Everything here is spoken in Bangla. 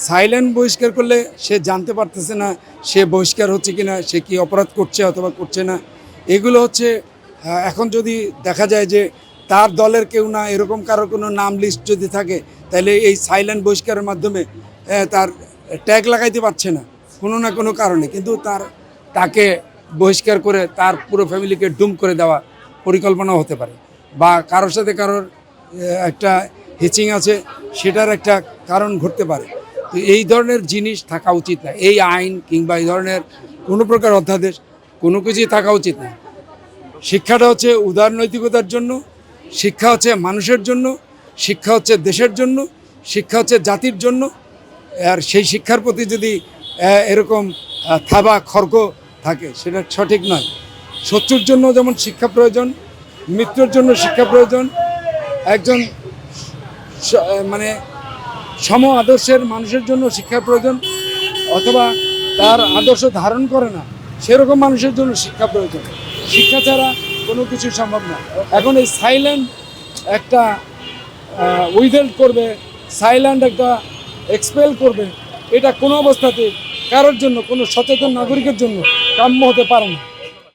সাইলেন্ট বহিষ্কার করলে সে জানতে পারতেছে না সে বহিষ্কার হচ্ছে কিনা, সে কি অপরাধ করছে অথবা করছে না। এগুলো হচ্ছে এখন যদি দেখা যায় যে তার দলের কেউ না, এরকম কারো কোনো নাম লিস্ট যদি থাকে, তাহলে এই সাইলেন্ট বহিষ্কারের মাধ্যমে তার ট্যাগ লাগাইতে পারছে না কোনো না কোনো কারণে, কিন্তু তাকে বহিষ্কার করে তার পুরো ফ্যামিলিকে ডুম করে দেওয়া পরিকল্পনাও হতে পারে, বা কারোর সাথে কারোর একটা হিচিং আছে, সেটার একটা কারণ ঘটতে পারে। তো এই ধরনের জিনিস থাকা উচিত না, এই আইন কিংবা এই ধরনের কোনো প্রকার অধ্যাদেশ কোনো কিছুই থাকা উচিত না। শিক্ষাটা হচ্ছে উদার নৈতিকতার জন্য, শিক্ষা হচ্ছে মানুষের জন্য, শিক্ষা হচ্ছে দেশের জন্য, শিক্ষা হচ্ছে জাতির জন্য। আর সেই শিক্ষার প্রতি যদি এরকম থাবা খর্গ থাকে, সেটা সঠিক নয়। শত্রুর জন্য যেমন শিক্ষা প্রয়োজন, মৃত্যুর জন্য শিক্ষা প্রয়োজন, একজন মানে সম আদর্শের মানুষের জন্য শিক্ষা প্রয়োজন, অথবা তার আদর্শ ধারণ করে না সেরকম মানুষের জন্য শিক্ষা প্রয়োজন। শিক্ষা ছাড়া কোনো কিছু সম্ভব না। এখন এই সাইলেন্ট একটা উইথহেল্ড করবে, সাইলেন্ট একটা এক্সপেল করবে, এটা কোনো অবস্থাতে কারোর জন্য, কোনো সচেতন নাগরিকের জন্য কাম্য হতে পারে না।